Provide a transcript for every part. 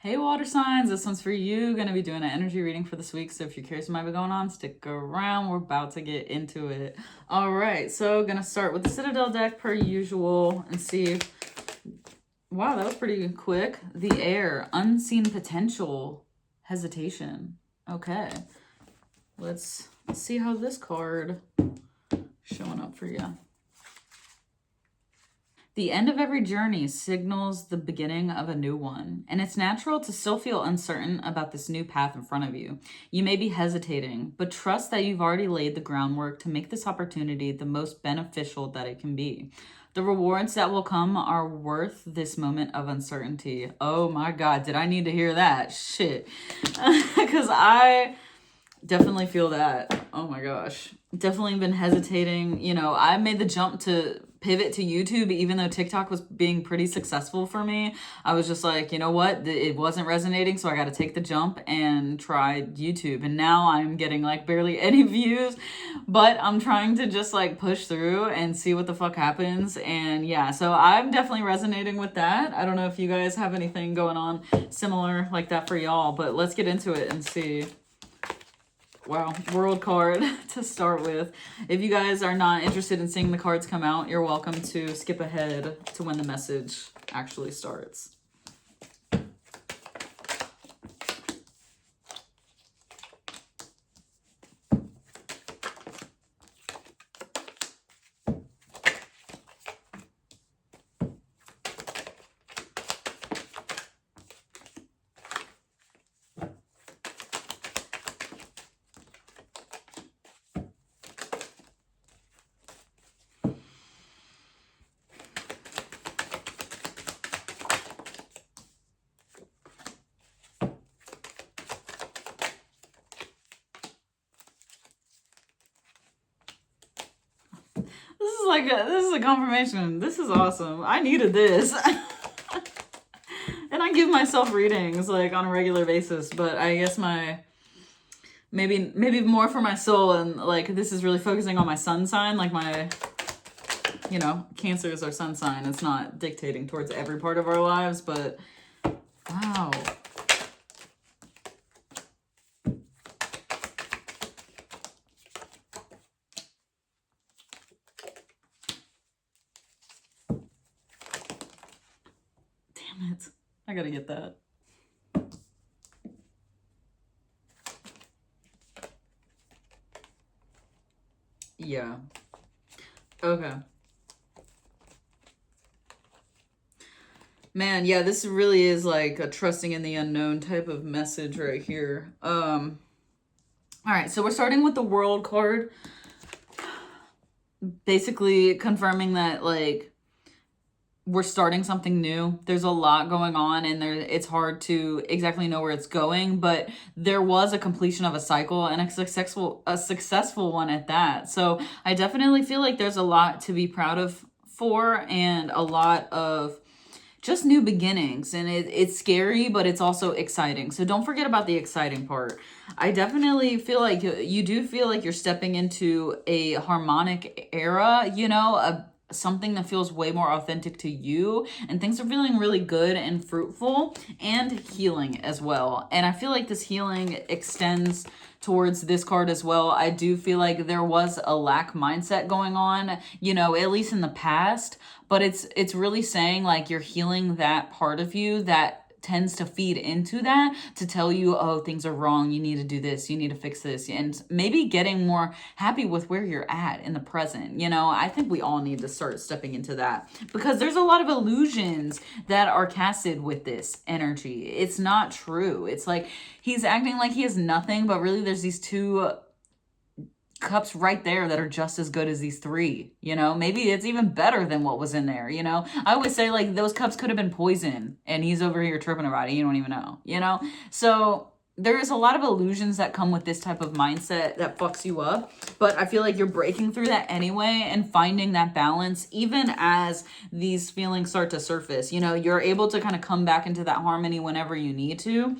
Hey water signs, this one's for you. Gonna be doing an energy reading for this week, so if you're curious what might be going on, stick around. We're about to get into it. All right, so gonna start with the Citadel deck per usual and see. Wow, that was pretty quick. The air, unseen potential, hesitation. Okay, let's see how this card showing up for you. The end of every journey signals the beginning of a new one, and it's natural to still feel uncertain about this new path in front of you. You may be hesitating, but trust that you've already laid the groundwork to make this opportunity the most beneficial that it can be. The rewards that will come are worth this moment of uncertainty. Oh my God, did I need to hear that? Shit. Because I definitely feel that. Oh my gosh. Definitely been hesitating. You know, I made the jump to pivot to YouTube, even though TikTok was being pretty successful for me. I was just like, you know what? It wasn't resonating, so I got to take the jump and try YouTube. And now I'm getting like barely any views, but I'm trying to just like push through and see what the fuck happens. And yeah, so I'm definitely resonating with that. I don't know if you guys have anything going on similar like that for y'all, but let's get into it and see. Wow, world card to start with. If you guys are not interested in seeing the cards come out, you're welcome to skip ahead to when the message actually starts. This is a confirmation. This is awesome. I needed this. And I give myself readings like on a regular basis, but I guess maybe more for my soul, and like this is really focusing on my sun sign, like my, you know, Cancer is our sun sign. It's not dictating towards every part of our lives, but wow. Damn it. I gotta get that. Yeah. Okay. Man, yeah, this really is like a trusting in the unknown type of message right here. All right, so we're starting with the World card. Basically confirming that like we're starting something new. There's a lot going on, and it's hard to exactly know where it's going, but there was a completion of a cycle, and a successful one at that. So I definitely feel like there's a lot to be proud of for, and a lot of just new beginnings, and it's scary, but it's also exciting. So don't forget about the exciting part. I definitely feel like you do feel like you're stepping into a harmonic era, you know, something that feels way more authentic to you, and things are feeling really good and fruitful and healing as well. And I feel like this healing extends towards this card as well. I do feel like there was a lack mindset going on, you know, at least in the past, but it's really saying like you're healing that part of you that tends to feed into that to tell you, oh, things are wrong, you need to do this, you need to fix this, and maybe getting more happy with where you're at in the present. You know, I think we all need to start stepping into that, because there's a lot of illusions that are casted with this energy. It's not true. It's like he's acting like he has nothing, but really there's these two cups right there that are just as good as these three. You know, maybe it's even better than what was in there. You know, I always say like those cups could have been poison, and he's over here tripping about it, you don't even know, you know. So there is a lot of illusions that come with this type of mindset that fucks you up, but I feel like you're breaking through that anyway and finding that balance even as these feelings start to surface. You know, you're able to kind of come back into that harmony whenever you need to.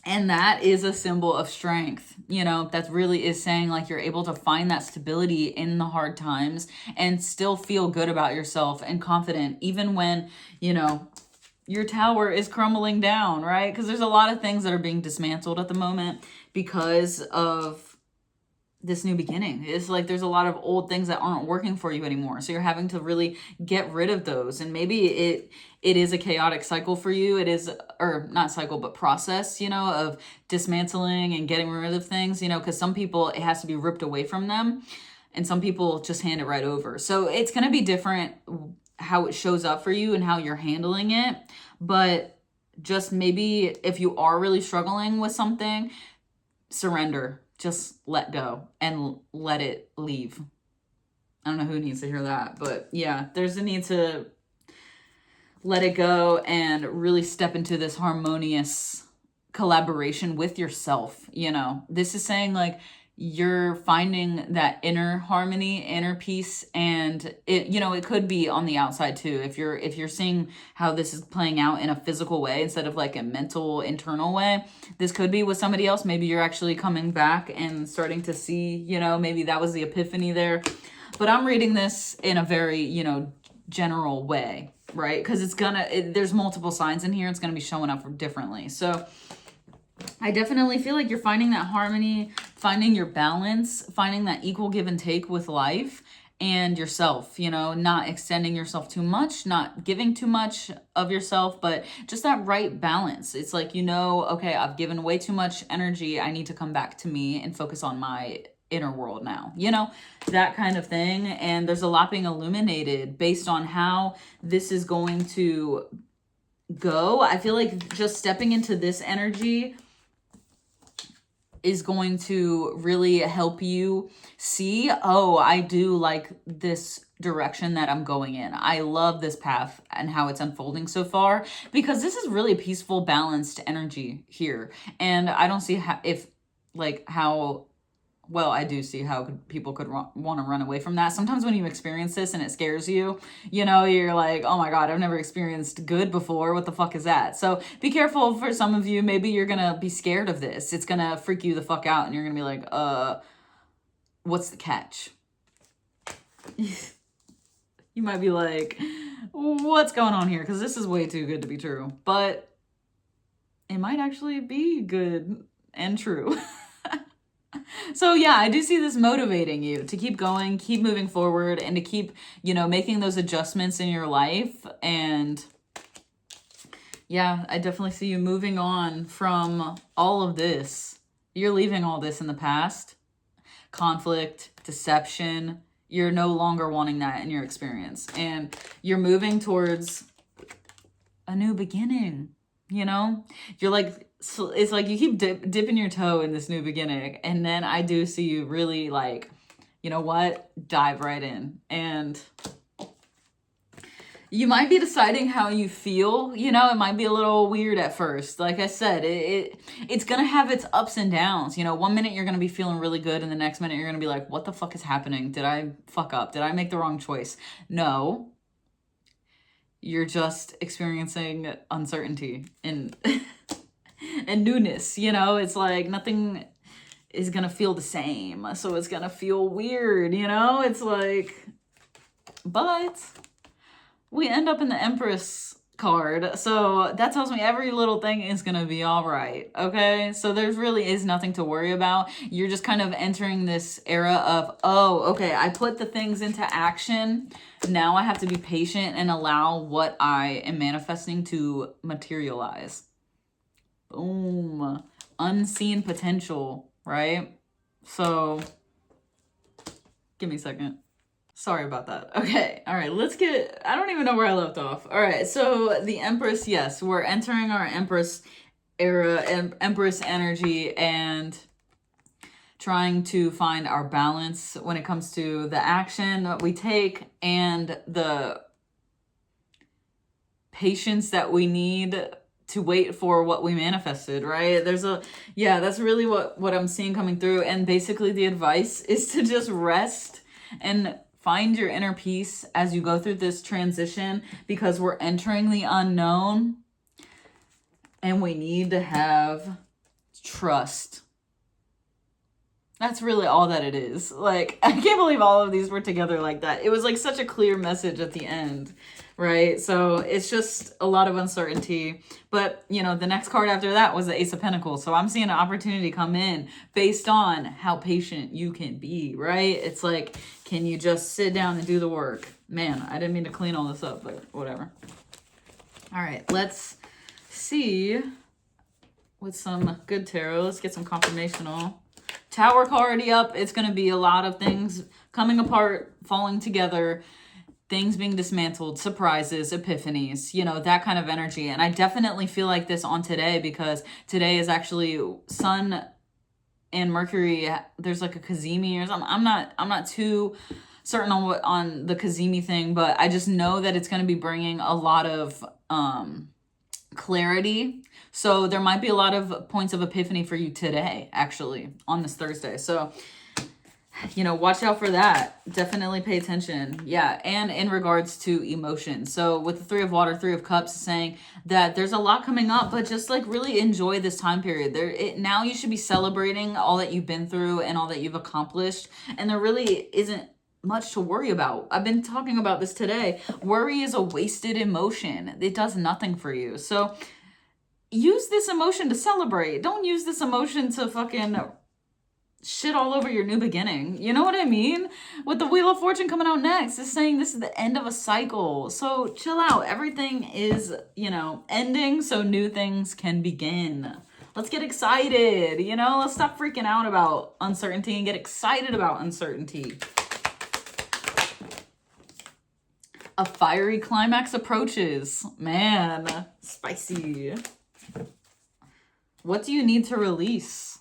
And that is a symbol of strength, you know, that really is saying like you're able to find that stability in the hard times and still feel good about yourself and confident, even when, you know, your tower is crumbling down, right? Because there's a lot of things that are being dismantled at the moment because of this new beginning. It's like there's a lot of old things that aren't working for you anymore. So you're having to really get rid of those. And maybe it is a chaotic cycle for you. It is, or not cycle, but process, of dismantling and getting rid of things, because some people, it has to be ripped away from them. And some people just hand it right over. So it's going to be different how it shows up for you and how you're handling it. But just maybe if you are really struggling with something, surrender. Just let go and let it leave. I don't know who needs to hear that, but yeah, there's a need to let it go and really step into this harmonious collaboration with yourself. This is saying like you're finding that inner harmony, inner peace, and it could be on the outside too. If you're seeing how this is playing out in a physical way instead of like a mental internal way, this could be with somebody else. Maybe you're actually coming back and starting to see, maybe that was the epiphany there. But I'm reading this in a very, general way, right? Because there's multiple signs in here. It's going to be showing up differently. So I definitely feel like you're finding that harmony, finding your balance, finding that equal give and take with life and yourself, not extending yourself too much, not giving too much of yourself, but just that right balance. It's like, okay, I've given way too much energy. I need to come back to me and focus on my inner world now, that kind of thing. And there's a lot being illuminated based on how this is going to go. I feel like just stepping into this energy is going to really help you see, oh, I do like this direction that I'm going in. I love this path and how it's unfolding so far, because this is really peaceful, balanced energy here. And I don't see well, I do see how people could want to run away from that. Sometimes when you experience this and it scares you, you're like, oh my God, I've never experienced good before. What the fuck is that? So be careful for some of you. Maybe you're going to be scared of this. It's going to freak you the fuck out and you're going to be like, what's the catch? You might be like, what's going on here? Because this is way too good to be true. But it might actually be good and true. So yeah, I do see this motivating you to keep going, keep moving forward, and to keep, making those adjustments in your life. And yeah, I definitely see you moving on from all of this. You're leaving all this in the past. Conflict, deception. You're no longer wanting that in your experience. And you're moving towards a new beginning, You're like, so it's like you keep dipping your toe in this new beginning, and then I do see you really like, dive right in. And you might be deciding how you feel, it might be a little weird at first. Like I said, it's gonna have its ups and downs. 1 minute you're gonna be feeling really good, and the next minute you're gonna be like, what the fuck is happening? Did I fuck up? Did I make the wrong choice? No, you're just experiencing uncertainty and and newness, it's like nothing is gonna feel the same, so it's gonna feel weird, it's like, but we end up in the Empress card, so that tells me every little thing is gonna be all right. Okay, so there really is nothing to worry about. You're just kind of entering this era of, oh, okay, I put the things into action, now I have to be patient and allow what I am manifesting to materialize. Boom. Unseen potential, right? So, give me a second. Sorry about that. Okay. All right. I don't even know where I left off. All right. So, the Empress, yes, we're entering our Empress era, Empress energy, and trying to find our balance when it comes to the action that we take and the patience that we need to wait for what we manifested, right? That's really what I'm seeing coming through. And basically the advice is to just rest and find your inner peace as you go through this transition, because we're entering the unknown and we need to have trust. That's really all that it is. Like, I can't believe all of these were together like that. It was like such a clear message at the end, right? So it's just a lot of uncertainty. But, you know, the next card after that was the Ace of Pentacles. So I'm seeing an opportunity come in based on how patient you can be, right? It's like, can you just sit down and do the work? Man, I didn't mean to clean all this up, but whatever. All right, let's see with some good tarot. Let's get some confirmational. Tower card, yep. It's going to be a lot of things coming apart, falling together, things being dismantled, surprises, epiphanies, you know, that kind of energy. And I definitely feel like this on today, because today is actually Sun and Mercury. There's like a Kazemi or something. I'm not too certain on the Kazemi thing, but I just know that it's going to be bringing a lot of clarity. So there might be a lot of points of epiphany for you today, actually, on this Thursday. So, you know, watch out for that. Definitely pay attention. Yeah. And in regards to emotion. So with the Three of Water, Three of Cups, saying that there's a lot coming up, but just like really enjoy this time period. Now you should be celebrating all that you've been through and all that you've accomplished. And there really isn't much to worry about. I've been talking about this today. Worry is a wasted emotion. It does nothing for you. So use this emotion to celebrate. Don't use this emotion to fucking shit all over your new beginning. You know what I mean? With the Wheel of Fortune coming out next, it's saying this is the end of a cycle. So chill out. Everything is, you know, ending so new things can begin. Let's get excited. You know, let's stop freaking out about uncertainty and get excited about uncertainty. A fiery climax approaches. Man, spicy. What do you need to release?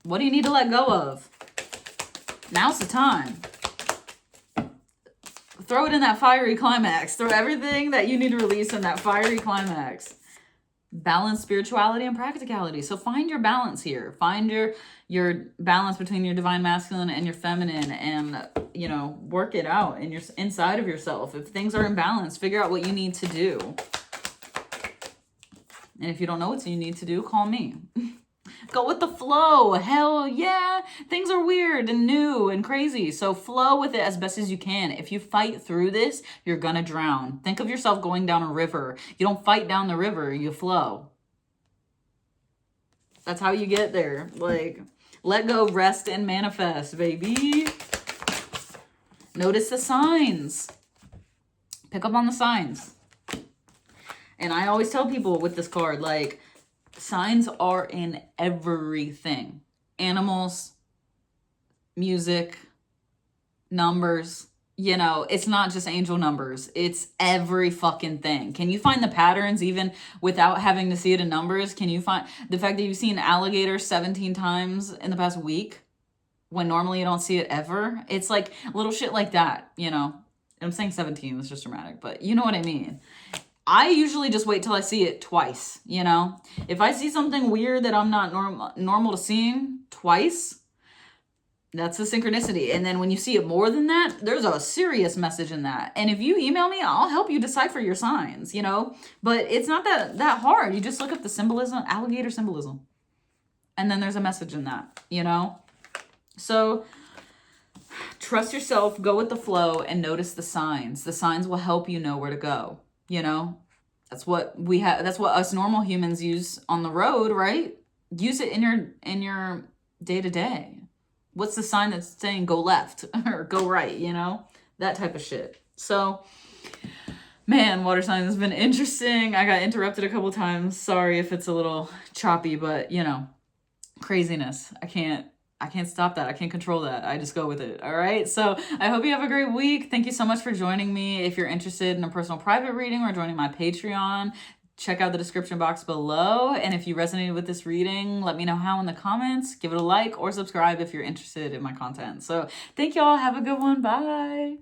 What do you need to let go of? Now's the time. Throw it in that fiery climax. Throw everything that you need to release in that fiery climax. Balance spirituality and practicality. So find your balance here. Find your balance between your divine masculine and your feminine, and, you know, work it out in your inside of yourself. If things are imbalanced, figure out what you need to do. And if you don't know what you need to do, call me. Go with the flow. Hell yeah. Things are weird and new and crazy. So flow with it as best as you can. If you fight through this, you're gonna drown. Think of yourself going down a river. You don't fight down the river, you flow. That's how you get there. Like, let go, rest, and manifest, baby. Notice the signs. Pick up on the signs. And I always tell people with this card, like, signs are in everything. Animals, music, numbers. You know, it's not just angel numbers. It's every fucking thing. Can you find the patterns even without having to see it in numbers? Can you find the fact that you've seen alligator 17 times in the past week when normally you don't see it ever? It's like little shit like that, you know. I'm saying 17, it's just dramatic, but you know what I mean. I usually just wait till I see it twice, you know? If I see something weird that I'm not normal to seeing twice, that's the synchronicity. And then when you see it more than that, there's a serious message in that. And if you email me, I'll help you decipher your signs, you know? But it's not that hard. You just look up the symbolism, alligator symbolism. And then there's a message in that, you know? So trust yourself, go with the flow, and notice the signs. The signs will help you know where to go. You know, that's what we have. That's what us normal humans use on the road, right? Use it in your day to day. What's the sign that's saying go left or go right? You know, that type of shit. So, man, water signs has been interesting. I got interrupted a couple times. Sorry if it's a little choppy, but you know, craziness. I can't stop that. I can't control that. I just go with it. All right. So I hope you have a great week. Thank you so much for joining me. If you're interested in a personal private reading or joining my Patreon, check out the description box below. And if you resonated with this reading, let me know how in the comments. Give it a like or subscribe if you're interested in my content. So thank y'all. Have a good one. Bye.